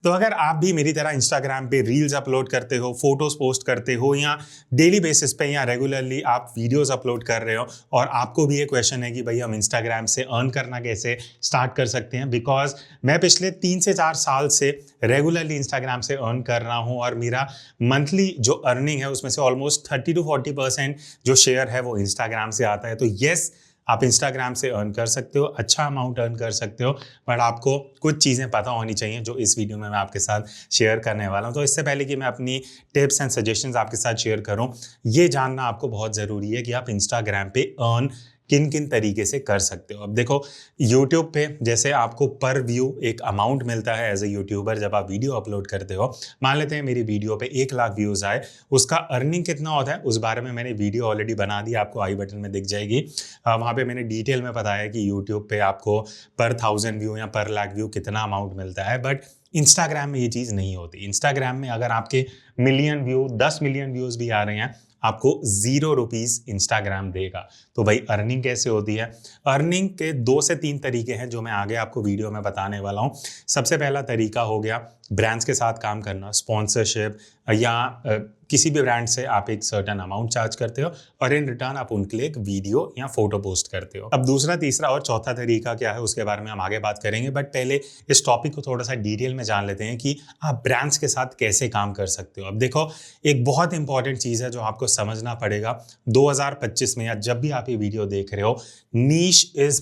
तो अगर आप भी मेरी तरह इंस्टाग्राम पे रील्स अपलोड करते हो, फोटोज पोस्ट करते हो या डेली बेसिस पे या रेगुलरली आप वीडियोस अपलोड कर रहे हो और आपको भी ये क्वेश्चन है कि भाई हम इंस्टाग्राम से अर्न करना कैसे स्टार्ट कर सकते हैं, बिकॉज मैं पिछले 3 से 4 साल से रेगुलरली इंस्टाग्राम से अर्न कर रहा हूँ और मेरा मंथली जो अर्निंग है उसमें से ऑलमोस्ट 30 to 40% जो शेयर है वो इंस्टाग्राम से आता है। तो येस, आप इंस्टाग्राम से अर्न कर सकते हो, अच्छा अमाउंट अर्न कर सकते हो, बट आपको कुछ चीज़ें पता होनी चाहिए जो इस वीडियो में मैं आपके साथ शेयर करने वाला हूं। तो इससे पहले कि मैं अपनी टिप्स एंड सजेशंस आपके साथ शेयर करूं, ये जानना आपको बहुत ज़रूरी है कि आप इंस्टाग्राम पे अर्न किन किन तरीके से कर सकते हो। अब देखो, यूट्यूब पे जैसे आपको पर व्यू एक अमाउंट मिलता है एज ए यूट्यूबर जब आप वीडियो अपलोड करते हो। मान लेते हैं मेरी वीडियो पे 1 लाख व्यूज़ आए, उसका अर्निंग कितना होता है उस बारे में मैंने वीडियो ऑलरेडी बना दी, आपको आई बटन में दिख जाएगी। वहाँ पे मैंने डिटेल में बताया कि यूट्यूब पे आपको पर 1000 व्यू या पर लाख व्यू कितना अमाउंट मिलता है, बट इंस्टाग्राम में ये चीज़ नहीं होती। इंस्टाग्राम में अगर आपके मिलियन व्यू 10 मिलियन व्यूज़ भी आ रहे हैं, आपको ₹0 इंस्टाग्राम देगा। तो भाई अर्निंग कैसे होती है? अर्निंग के 2 से 3 तरीके हैं जो मैं आगे आपको वीडियो में बताने वाला हूँ। सबसे पहला तरीका हो गया ब्रांड्स के साथ काम करना, स्पॉन्सरशिप या किसी भी ब्रांड से आप एक सर्टेन अमाउंट चार्ज करते हो और इन रिटर्न आप उनके लिए एक वीडियो या फोटो पोस्ट करते हो। अब दूसरा, तीसरा और चौथा तरीका क्या है उसके बारे में हम आगे बात करेंगे, बट पहले इस टॉपिक को थोड़ा सा डिटेल में जान लेते हैं कि आप ब्रांड्स के साथ कैसे काम कर सकते हो। अब देखो, एक बहुत इंपॉर्टेंट चीज़ है जो आपको समझना पड़ेगा 2025 में, या जब भी आप ये वीडियो देख रहे हो, नीश is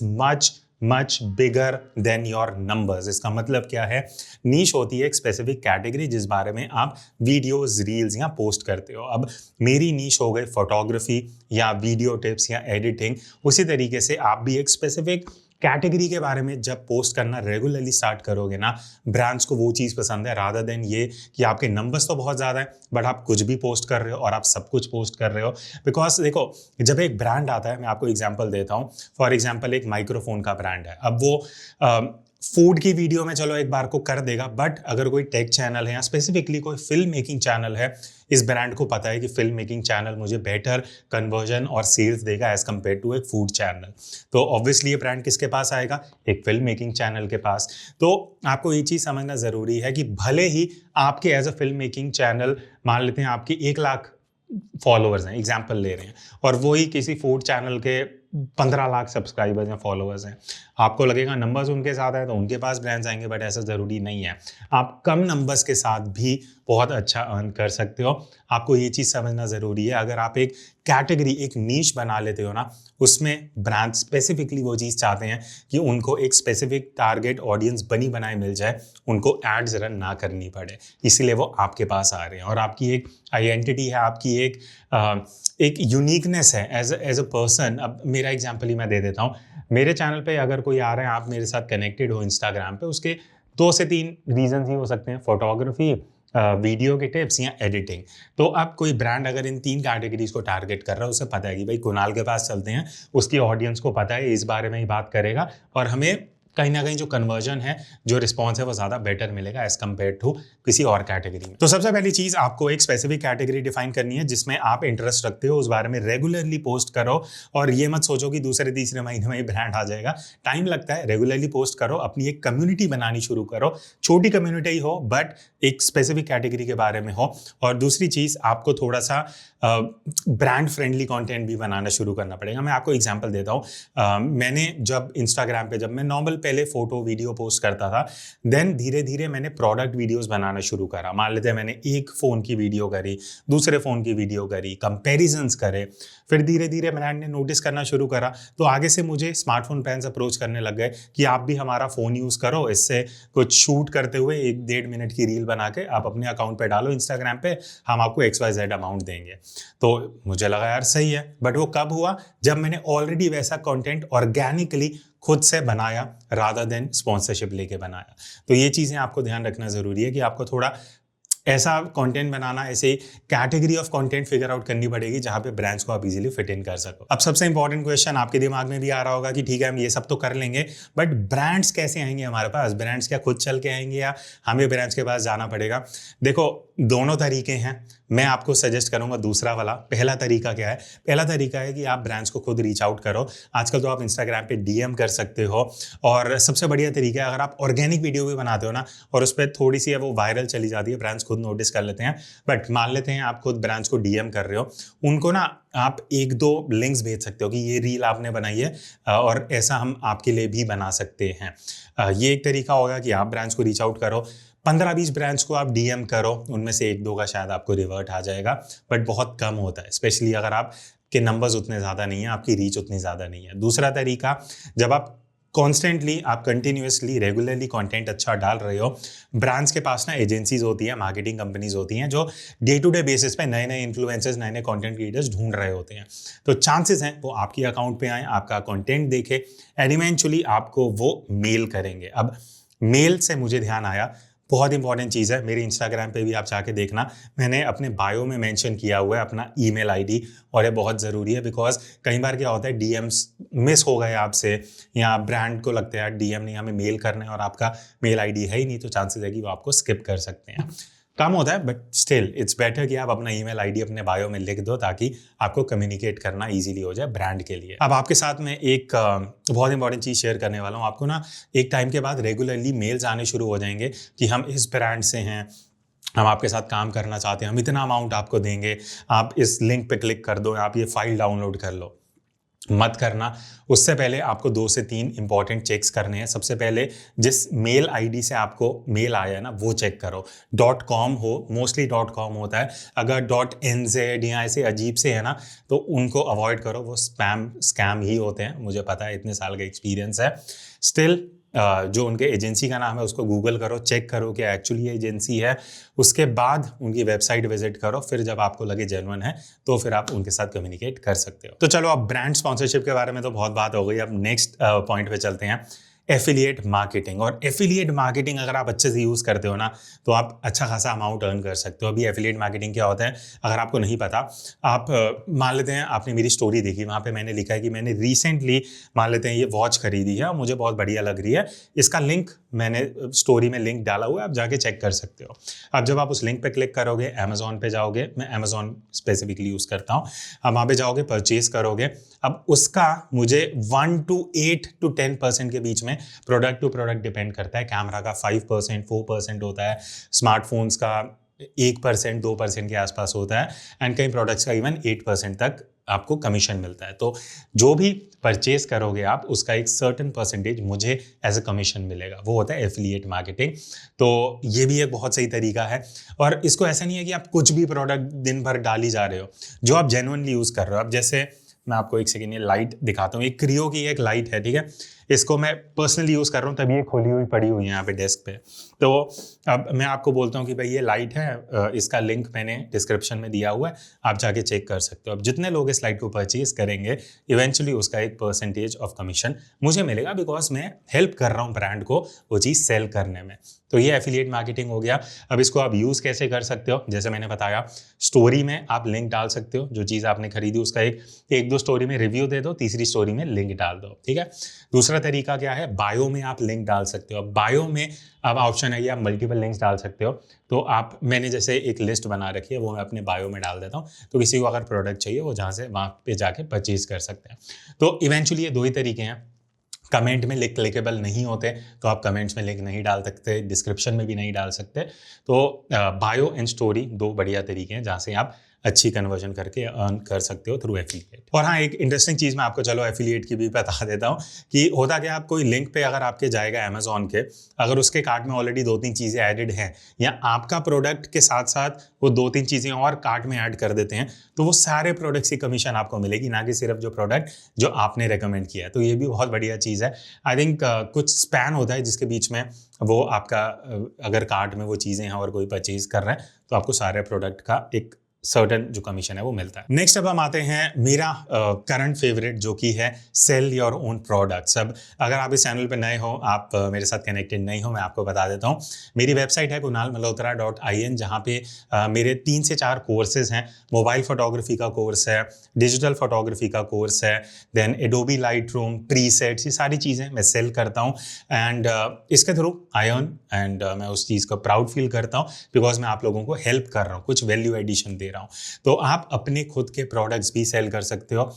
much bigger than your numbers. इसका मतलब क्या है? नीश होती है एक स्पेसिफिक कैटेगरी जिस बारे में आप वीडियोस, रील्स या पोस्ट करते हो। अब मेरी नीश हो गई फोटोग्राफी या वीडियो टिप्स या एडिटिंग। उसी तरीके से आप भी एक स्पेसिफिक कैटेगरी के बारे में जब पोस्ट करना रेगुलरली स्टार्ट करोगे ना, ब्रांड्स को वो चीज़ पसंद है, रादर देन ये कि आपके नंबर्स तो बहुत ज़्यादा है बट आप कुछ भी पोस्ट कर रहे हो और आप सब कुछ पोस्ट कर रहे हो। बिकॉज देखो, जब एक ब्रांड आता है, मैं आपको एग्जांपल देता हूँ। फॉर एग्जांपल एक माइक्रोफोन का ब्रांड है। अब वो फूड की वीडियो में चलो एक बार को कर देगा, बट अगर कोई टेक चैनल है या स्पेसिफिकली कोई फिल्म मेकिंग चैनल है, इस ब्रांड को पता है कि फिल्म मेकिंग चैनल मुझे बेटर कन्वर्जन और सेल्स देगा एज कम्पेयर टू एक फूड चैनल। तो ऑब्वियसली ये ब्रांड किसके पास आएगा? एक फिल्म मेकिंग चैनल के पास। तो आपको ये चीज़ समझना ज़रूरी है कि भले ही आपके as a film making channel, मान लेते हैं आपकी 1 लाख फॉलोअर्स हैं, एग्जाम्पल ले रहे हैं, और वही किसी फूड चैनल के 15 लाख सब्सक्राइबर्स या फॉलोअर्स हैं, आपको लगेगा नंबर्स उनके साथ है तो उनके पास ब्रांड्स आएंगे, बट ऐसा ज़रूरी नहीं है। आप कम नंबर्स के साथ भी बहुत अच्छा अर्न कर सकते हो। आपको ये चीज़ समझना ज़रूरी है। अगर आप एक कैटेगरी, एक नीश बना लेते हो ना, उसमें ब्रांड स्पेसिफिकली वो चीज़ चाहते हैं कि उनको एक स्पेसिफिक टारगेट ऑडियंस बनी बनाई मिल जाए, उनको एड्स रन ना करनी पड़े, इसीलिए वो आपके पास आ रहे हैं। और आपकी एक आइडेंटिटी है, आपकी एक यूनिकनेस है एज अ पर्सन। अब मेरा एग्जांपल ही मैं दे देता हूँ। मेरे चैनल पे अगर कोई आ रहा है, आप मेरे साथ कनेक्टेड हो इंस्टाग्राम पे, उसके 2 से 3 रीजन ही हो सकते हैं, फोटोग्राफी, वीडियो के टिप्स या एडिटिंग। तो अब कोई ब्रांड अगर इन 3 कैटेगरीज को टारगेट कर रहा है, उसे पता है कि भाई कुणाल के पास चलते हैं, उसकी ऑडियंस को पता है, इस बारे में ही बात करेगा और हमें कहीं ना कहीं जो कन्वर्जन है, जो रिस्पॉन्स है, वो ज़्यादा बेटर मिलेगा एज कम्पेयर टू किसी और कैटेगरी में। तो सबसे पहली चीज़, आपको एक स्पेसिफिक कैटेगरी डिफाइन करनी है जिसमें आप इंटरेस्ट रखते हो, उस बारे में रेगुलरली पोस्ट करो। और ये मत सोचो कि दूसरे तीसरे महीने में ही ब्रांड आ जाएगा, टाइम लगता है। रेगुलरली पोस्ट करो, अपनी एक कम्युनिटी बनानी शुरू करो, छोटी कम्युनिटी ही हो बट एक स्पेसिफिक कैटेगरी के बारे में हो। और दूसरी चीज़, आपको थोड़ा सा ब्रांड फ्रेंडली कंटेंट भी बनाना शुरू करना पड़ेगा। मैं आपको एग्जांपल देता हूँ। मैंने जब इंस्टाग्राम पे, जब मैं नॉर्मल पहले फोटो वीडियो पोस्ट करता था, देन धीरे धीरे मैंने प्रोडक्ट वीडियोस बनाना शुरू करा। मान लेते हैं मैंने एक फ़ोन की वीडियो करी, दूसरे फ़ोन की वीडियो करी, कंपेरिजन्स करे, फिर धीरे धीरे ब्रांड ने नोटिस करना शुरू करा, तो आगे से मुझे स्मार्टफोन ब्रांड्स अप्रोच करने लग गए कि आप भी हमारा फ़ोन यूज़ करो, इससे कुछ शूट करते हुए 1-1.5 मिनट की रील बना के आप अपने अकाउंट पे डालो इंस्टाग्राम पे, हम आपको XYZ अमाउंट देंगे। तो मुझे लगा यार सही है, बट वो कब हुआ? जब मैंने ऑलरेडी वैसा कंटेंट ऑर्गेनिकली खुद से बनाया रादर देन स्पॉन्सरशिप लेके बनाया। तो ये चीज़ें आपको ध्यान रखना ज़रूरी है कि आपको थोड़ा ऐसा कंटेंट बनाना, ऐसे category of content figure out करनी पड़ेगी जहां पे ब्रांड्स को आप इजीली फिट इन कर सको। अब सबसे इंपॉर्टेंट क्वेश्चन आपके दिमाग में भी आ रहा होगा कि ठीक है हम ये सब तो कर लेंगे, बट ब्रांड्स कैसे आएंगे हमारे पास? ब्रांड्स क्या खुद चल के आएंगे या हमें ब्रांड्स के पास जाना पड़ेगा? देखो, दोनों तरीके हैं। मैं आपको सजेस्ट करूंगा दूसरा वाला। पहला तरीका क्या है? पहला तरीका है कि आप ब्रांड्स को खुद रीच आउट करो। आजकल तो आप इंस्टाग्राम पे डीएम कर सकते हो, और सबसे बढ़िया तरीका है अगर आप ऑर्गेनिक वीडियो भी बनाते हो ना और उस पर थोड़ी सी है वो वायरल चली जाती है, ब्रांड्स खुद नोटिस कर लेते हैं। बट मान लेते हैं आप खुद ब्रांड्स को डीएम कर रहे हो, उनको ना आप 1-2 लिंक्स भेज सकते हो कि ये रील आपने बनाई है और ऐसा हम आपके लिए भी बना सकते हैं। ये एक तरीका होगा कि आप ब्रांड्स को रीच आउट करो। 15-20 ब्रांड्स को आप डीएम करो, उनमें से 1-2 का शायद आपको रिवर्ट आ जाएगा, बट बहुत कम होता है, स्पेशली अगर आप के नंबर्स उतने ज़्यादा नहीं है, आपकी रीच उतनी ज़्यादा नहीं है। दूसरा तरीका, जब आप कॉन्स्टेंटली, आप कंटिन्यूसली, रेगुलरली कंटेंट अच्छा डाल रहे हो, ब्रांड्स के पास ना एजेंसीज होती हैं, मार्केटिंग कंपनीज होती हैं जो डे टू डे बेसिस पे नए नए इन्फ्लुएंसर्स, नए नए कंटेंट क्रिएटर्स ढूंढ रहे होते हैं। तो चांसेस हैं वो आपके अकाउंट पे आए, आपका कंटेंट देखे एंड इवेंचुअली आपको वो मेल करेंगे। अब मेल से मुझे ध्यान आया, बहुत इंपॉर्टेंट चीज़ है। मेरे इंस्टाग्राम पे भी आप जाके देखना, मैंने अपने बायो में मेंशन किया हुआ है अपना ईमेल आईडी, और ये बहुत ज़रूरी है बिकॉज कई बार क्या होता है डीएम्स मिस हो गए आपसे, या ब्रांड को लगता है डीएम नहीं, हमें मेल करना है और आपका मेल आईडी है ही नहीं, तो चांसेस है कि वो आपको स्किप कर सकते हैं। कम होता है बट स्टिल इट्स बेटर कि आप अपना ईमेल आईडी अपने बायो में लिख दो ताकि आपको कम्युनिकेट करना इजीली हो जाए ब्रांड के लिए। अब आपके साथ में एक बहुत इंपॉर्टेंट चीज़ शेयर करने वाला हूँ। आपको ना एक टाइम के बाद रेगुलरली मेल्स आने शुरू हो जाएंगे कि हम इस ब्रांड से हैं, हम आपके साथ काम करना चाहते हैं, हम इतना अमाउंट आपको देंगे, आप इस लिंक पे क्लिक कर दो, आप ये फाइल डाउनलोड कर लो। मत करना। उससे पहले आपको 2 से 3 इंपॉर्टेंट चेक्स करने हैं। सबसे पहले जिस मेल आईडी से आपको मेल आया है ना वो चेक करो। .com हो, मोस्टली .com होता है। अगर .nz या ऐसे अजीब से है ना तो उनको अवॉइड करो, वो स्कैम ही होते हैं, मुझे पता है, इतने साल का एक्सपीरियंस है। स्टिल जो उनके एजेंसी का नाम है उसको गूगल करो, चेक करो कि एक्चुअली ये एजेंसी है। उसके बाद उनकी वेबसाइट विजिट करो, फिर जब आपको लगे जेन्युइन है तो फिर आप उनके साथ कम्युनिकेट कर सकते हो। तो चलो, अब ब्रांड स्पॉन्सरशिप के बारे में तो बहुत बात हो गई, अब नेक्स्ट पॉइंट पे चलते हैं, एफिलिएट मार्केटिंग। और एफिलिएट मार्केटिंग अगर आप अच्छे से यूज़ करते हो ना तो आप अच्छा खासा अमाउंट अर्न कर सकते हो। अभी एफिलिएट मार्केटिंग क्या होता है अगर आपको नहीं पता, आप मान लेते हैं आपने मेरी स्टोरी देखी, वहाँ पे मैंने लिखा है कि मैंने रिसेंटली मान लेते हैं ये वॉच खरीदी है और मुझे बहुत बढ़िया लग रही है, इसका लिंक मैंने स्टोरी में लिंक डाला हुआ है, आप जाके चेक कर सकते हो। अब जब आप उस लिंक पे क्लिक करोगे, अमेजोन पे जाओगे, मैं अमेजोन स्पेसिफिकली यूज़ करता हूँ, अब वहाँ पे जाओगे, परचेज करोगे। अब उसका मुझे 1 to 8 to 10% के बीच में प्रोडक्ट टू प्रोडक्ट डिपेंड करता है। कैमरा का 5% 4% होता है, स्मार्टफोन्स का 1% 2% के आसपास होता है, एंड कई प्रोडक्ट्स का इवन 8% तक आपको कमीशन मिलता है। तो जो भी परचेज करोगे आप, उसका एक सर्टेन परसेंटेज मुझे एज अ कमीशन मिलेगा, वो होता है एफिलिएट मार्केटिंग। तो ये भी एक बहुत सही तरीका है, और इसको ऐसा नहीं है कि आप कुछ भी प्रोडक्ट दिन भर डाली जा रहे हो, जो आप जेन्युइनली यूज़ कर रहे हो। अब जैसे मैं आपको एक सेकेंड ये लाइट दिखाता हूँ, एक क्रियो की एक लाइट है, ठीक है, इसको मैं पर्सनली यूज़ कर रहा हूँ, तभी ये खोली हुई पड़ी हुई है यहाँ पे डेस्क पे। तो अब मैं आपको बोलता हूँ कि भाई ये लाइट है, इसका लिंक मैंने डिस्क्रिप्शन में दिया हुआ है, आप जाके चेक कर सकते हो। अब जितने लोग इस लाइट को परचेज करेंगे, इवेंचुअली उसका एक परसेंटेज ऑफ कमीशन मुझे मिलेगा, बिकॉज मैं हेल्प कर रहा हूँ ब्रांड को वो चीज़ सेल करने में। तो ये एफिलिएट मार्केटिंग हो गया। अब इसको आप यूज़ कैसे कर सकते हो, जैसे मैंने बताया, स्टोरी में आप लिंक डाल सकते हो, जो चीज़ आपने खरीदी उसका एक दो स्टोरी में रिव्यू दे दो, तीसरी स्टोरी में लिंक डाल दो, ठीक है। दूसरा तरीका क्या है, बायो में आप लिंक डाल सकते हो। बायो में अब ऑप्शन है कि आप मल्टीपल लिंक्स डाल सकते हो। तो आप, मैंने जैसे एक लिस्ट बना रखी है, वो मैं अपने बायो में डाल देता हूँ, तो किसी को अगर प्रोडक्ट चाहिए वो जहाँ से वहाँ पे जाके परचेज कर सकते हैं। तो इवेंचुअली ये 2 ही तरीके हैं। कमेंट में लिंक क्लिकेबल नहीं होते तो आप कमेंट्स में लिंक नहीं डाल सकते, डिस्क्रिप्शन में भी नहीं डाल सकते। तो बायो एंड स्टोरी 2 बढ़िया तरीके हैं जहाँ से आप अच्छी कन्वर्जन करके अर्न कर सकते हो थ्रू एफिलिएट। और हाँ, एक इंटरेस्टिंग चीज़ मैं आपको चलो एफिलिएट की भी बता देता हूँ कि होता क्या, आप कोई लिंक पे अगर आपके जाएगा अमेजोन के, अगर उसके कार्ट में ऑलरेडी 2-3 चीज़ें ऐडेड हैं, या आपका प्रोडक्ट के साथ साथ वो 2-3 चीज़ें और कार्ट में ऐड कर देते हैं, तो वो सारे प्रोडक्ट्स की कमीशन आपको मिलेगी, ना कि सिर्फ जो प्रोडक्ट जो आपने रेकमेंड किया है। तो ये भी बहुत बढ़िया चीज़ है। आई थिंक कुछ स्पैन होता है जिसके बीच में वो आपका अगर कार्ट में वो चीज़ें हैं और कोई परचेज कर रहे हैं तो आपको सारे प्रोडक्ट का एक सर्टेन जो कमीशन है वो मिलता है। नेक्स्ट अब हम आते हैं मेरा करंट फेवरेट जो कि है सेल योर ओन प्रोडक्ट्स। अब अगर आप इस चैनल पे नए हो, आप मेरे साथ कनेक्टेड नहीं हो, मैं आपको बता देता हूँ। मेरी वेबसाइट है kunalmalhotra.in, जहाँ पे मेरे 3 से 4 कोर्सेज हैं। मोबाइल फोटोग्राफी का कोर्स है, डिजिटल फोटोग्राफी का कोर्स है, देन एडोबी लाइटरूम, प्रीसेट्स, ये सारी चीज़ें मैं सेल करता हूँ। एंड इसके थ्रू आई अर्न, एंड मैं उस चीज़ को प्राउड फील करता हूँ बिकॉज मैं आप लोगों को हेल्प कर रहा हूँ, कुछ वैल्यू एडिशन दे रहा हूँ। तो आप अपने खुद के प्रोडक्ट्स भी सेल कर सकते हो।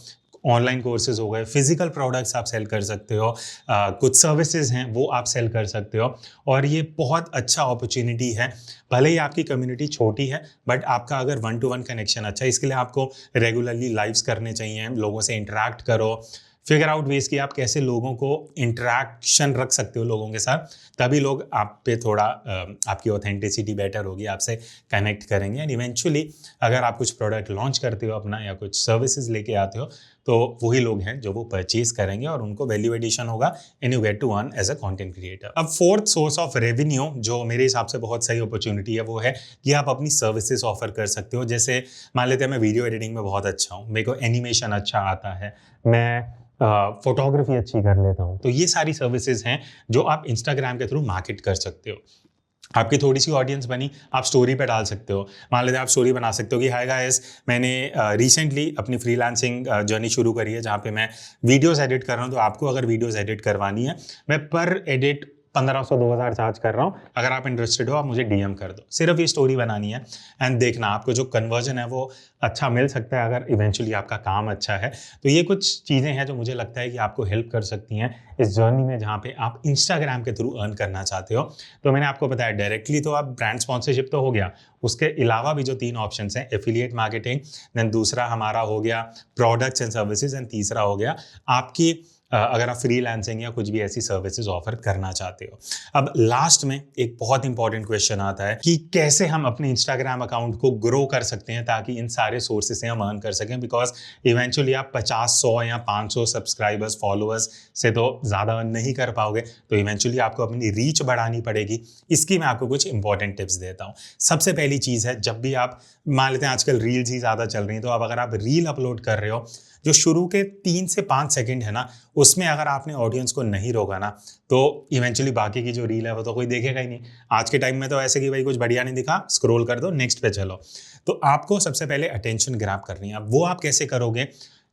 ऑनलाइन कोर्सेज हो गए, फिजिकल प्रोडक्ट्स आप सेल कर सकते हो, कुछ सर्विसेज हैं वो आप सेल कर सकते हो। और ये बहुत अच्छा अपॉर्चुनिटी है। भले ही आपकी कम्युनिटी छोटी है, बट आपका अगर 1-to-1 कनेक्शन अच्छा है, इसके लिए आपको रेगुलरली लाइव्स करने चाहिए, लोगों से इंटरेक्ट करो, फिगर आउट वेज कि आप कैसे लोगों को इंटरेक्शन रख सकते हो लोगों के साथ, तभी लोग आप पे थोड़ा आपकी ऑथेंटिसिटी बेटर होगी, आपसे कनेक्ट करेंगे। एंड इवेंचुअली अगर आप कुछ प्रोडक्ट लॉन्च करते हो अपना या कुछ सर्विसेज लेके आते हो, तो वही लोग हैं जो वो परचेज करेंगे और उनको वैल्यू एडिशन होगा and you get to earn as a content creator. अब फोर्थ सोर्स ऑफ रेवेन्यू जो मेरे हिसाब से बहुत सही अपॉर्चुनिटी है वो है कि आप अपनी सर्विसेज ऑफर कर सकते हो। जैसे मान लेते हैं मैं वीडियो एडिटिंग में बहुत अच्छा हूँ, मेरे को एनिमेशन अच्छा आता है, मैं फोटोग्राफी अच्छी कर लेता हूँ, तो ये सारी सर्विसेज हैं जो आप इंस्टाग्राम के थ्रू मार्केट कर सकते हो। आपकी थोड़ी सी ऑडियंस बनी, आप स्टोरी पे डाल सकते हो। मान लेते हैं आप स्टोरी बना सकते हो कि हाय गाइस, मैंने रिसेंटली अपनी फ्रीलांसिंग जर्नी शुरू करी है जहाँ पे मैं वीडियोस एडिट कर रहा हूँ। तो आपको अगर वीडियोस एडिट करवानी है, मैं पर एडिट 1500-2000 चार्ज कर रहा हूँ। अगर आप इंटरेस्टेड हो, आप मुझे डीएम कर दो। सिर्फ ये स्टोरी बनानी है एंड देखना आपको जो कन्वर्जन है वो अच्छा मिल सकता है अगर इवेंचुअली आपका काम अच्छा है। तो ये कुछ चीज़ें हैं जो मुझे लगता है कि आपको हेल्प कर सकती हैं इस जर्नी में जहाँ पे आप इंस्टाग्राम के थ्रू अर्न करना चाहते हो। तो मैंने आपको बताया डायरेक्टली तो आप ब्रांड स्पॉन्सरशिप तो हो गया, उसके अलावा भी जो 3 ऑप्शंस हैं, एफिलिएट मार्केटिंग, देन दूसरा हमारा हो गया प्रोडक्ट्स एंड सर्विसेज, एंड तीसरा हो गया आपकी अगर आप फ्रीलांसिंग या कुछ भी ऐसी सर्विसेज ऑफर करना चाहते हो। अब लास्ट में एक बहुत इंपॉर्टेंट क्वेश्चन आता है कि कैसे हम अपने इंस्टाग्राम अकाउंट को ग्रो कर सकते हैं ताकि इन सारे सोर्सेज से हम अर्न कर सकें। बिकॉज इवेंचुअली आप 50, 100 या 500 सब्सक्राइबर्स, फॉलोअर्स से तो ज़्यादा अर्न नहीं कर पाओगे। तो इवेंचुअली आपको अपनी रीच बढ़ानी पड़ेगी। इसकी मैं आपको कुछ इंपॉर्टेंट टिप्स देता हूँ। सबसे पहली चीज़ है, जब भी आप मान लेते हैं आजकल रील्स ही ज़्यादा चल रही हैं, तो अब अगर आप रील अपलोड कर रहे हो, जो शुरू के 3 से 5 सेकंड है ना, उसमें अगर आपने ऑडियंस को नहीं रोका ना, तो इवेंचुअली बाकी की जो रील है वो तो कोई देखेगा ही नहीं। आज के टाइम में तो ऐसे कि भाई कुछ बढ़िया नहीं दिखा, स्क्रॉल कर दो, नेक्स्ट पे चलो। तो आपको सबसे पहले अटेंशन ग्रैब करनी है। अब वो आप कैसे करोगे?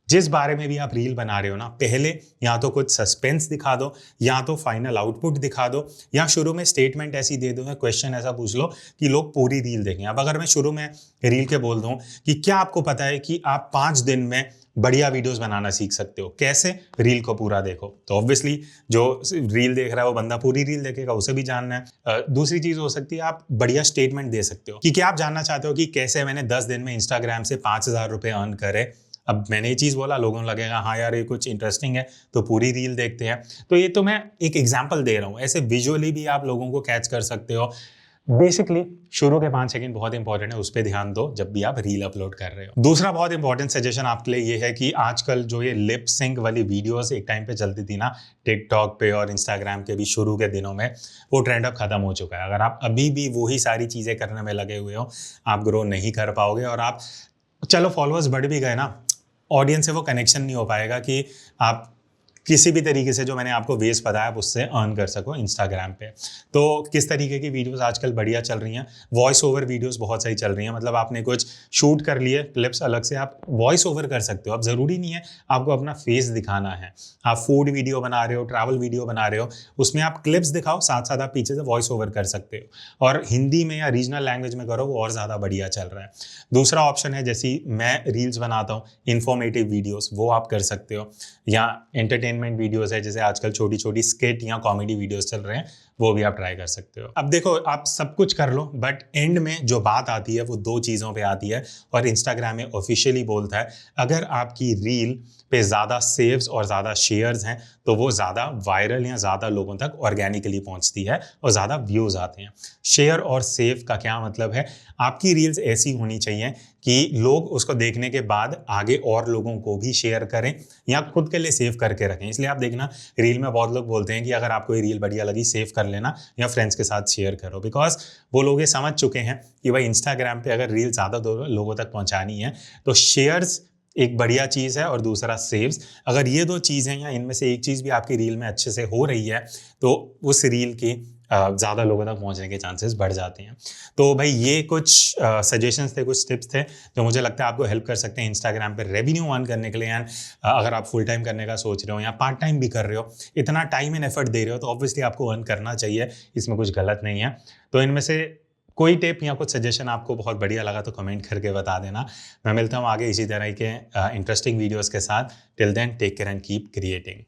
जिस बारे में भी आप रील बना रहे हो ना, पहले या तो कुछ सस्पेंस दिखा दो, या तो फाइनल आउटपुट दिखा दो, या शुरू में स्टेटमेंट ऐसी दे दो, क्वेश्चन ऐसा पूछ लो कि लोग पूरी रील देखें। अब अगर मैं शुरू में रील के बोल दूं कि क्या आपको पता है कि आप 5 दिन में बढ़िया वीडियोस बनाना सीख सकते हो, कैसे? रील को पूरा देखो। तो ऑब्वियसली जो रील देख रहा है वो बंदा पूरी रील देखेगा, उसे भी जानना है। दूसरी चीज हो सकती है, आप बढ़िया स्टेटमेंट दे सकते हो कि क्या आप जानना चाहते हो कि कैसे मैंने 10 दिन में इंस्टाग्राम से 5000 रुपये अर्न करे। अब मैंने ये चीज़ बोला, लोगों को लगेगा हाँ यार ये कुछ इंटरेस्टिंग है, तो पूरी रील देखते हैं। तो ये तो मैं एक एग्जांपल दे रहा हूँ, ऐसे विजुअली भी आप लोगों को कैच कर सकते हो। बेसिकली शुरू के 5 सेकंड बहुत इंपॉर्टेंट है, उस पर ध्यान दो जब भी आप रील अपलोड कर रहे हो। दूसरा बहुत इंपॉर्टेंट सजेशन आपके लिए ये है कि आजकल जो ये लिप सिंक वाली वीडियोस एक टाइम पे चलती थी ना, टिकटॉक पे और इंस्टाग्राम के भी शुरू के दिनों में, वो ट्रेंड अब खत्म हो चुका है। अगर आप अभी भी वही सारी चीज़ें करने में लगे हुए हो, आप ग्रो नहीं कर पाओगे। और आप चलो फॉलोअर्स बढ़ भी गए ना, ऑडियंस से वो कनेक्शन नहीं हो पाएगा कि आप किसी भी तरीके से जो मैंने आपको वेज बताया उससे अर्न कर सको इंस्टाग्राम पे। तो किस तरीके की वीडियोस आजकल बढ़िया चल रही हैं? वॉइस ओवर वीडियोस बहुत सही चल रही हैं। मतलब आपने कुछ शूट कर लिए क्लिप्स, अलग से आप वॉइस ओवर कर सकते हो। अब ज़रूरी नहीं है आपको अपना फेस दिखाना है। आप फूड वीडियो बना रहे हो, ट्रैवल वीडियो बना रहे हो, उसमें आप क्लिप्स दिखाओ, साथ साथ आप पीछे से वॉइस ओवर कर सकते हो। और हिंदी में या रीजनल लैंग्वेज में करो, वो और ज़्यादा बढ़िया चल रहा है। दूसरा ऑप्शन है, जैसे मैं रील्स बनाता हूँ, इन्फॉर्मेटिव वीडियोज़, वो आप कर सकते हो। या एंटरटेनमेंट वीडियोस है, जैसे आजकल छोटी छोटी स्किट या कॉमेडी वीडियोस चल रहे हैं, वो भी आप ट्राई कर सकते हो। अब देखो, आप सब कुछ कर लो, बट एंड में जो बात आती है वो 2 चीज़ों पे आती है, और इंस्टाग्राम में ऑफिशियली बोलता है अगर आपकी रील पे ज़्यादा सेव्स और ज़्यादा शेयर्स हैं तो वो ज़्यादा वायरल या ज़्यादा लोगों तक ऑर्गेनिकली पहुंचती है और ज़्यादा व्यूज़ आते हैं। शेयर और सेव का क्या मतलब है? आपकी रील्स ऐसी होनी चाहिए कि लोग उसको देखने के बाद आगे और लोगों को भी शेयर करें या खुद के लिए सेव करके रखें। इसलिए आप देखना, रील में बहुत लोग बोलते हैं कि अगर आपको ये रील बढ़िया लगी सेव कर लेना या फ्रेंड्स के साथ शेयर करो, बिकॉज वो लोग ये समझ चुके हैं कि भाई इंस्टाग्राम पे अगर रील ज़्यादा लोगों तक पहुंचानी है तो शेयर्स एक बढ़िया चीज़ है और दूसरा सेव्स। अगर ये दो चीज़ें या इनमें से एक चीज़ भी आपकी रील में अच्छे से हो रही है तो उस रील की ज़्यादा लोगों तक पहुंचने के चांसेस बढ़ जाते हैं। तो भाई ये कुछ सजेशंस थे, कुछ टिप्स थे जो मुझे लगता है आपको हेल्प कर सकते हैं इंस्टाग्राम पे रेवेन्यू अर्न करने के लिए। एंड अगर आप फुल टाइम करने का सोच रहे हो या पार्ट टाइम भी कर रहे हो, इतना टाइम एंड एफर्ट दे रहे हो तो ऑब्वियसली आपको अर्न करना चाहिए, इसमें कुछ गलत नहीं है। तो इनमें से कोई टिप या कुछ सजेशन आपको बहुत बढ़िया लगा तो कमेंट करके बता देना। मैं मिलता हूँ आगे इसी तरह के इंटरेस्टिंग वीडियोस के साथ। Till then take care and keep creating.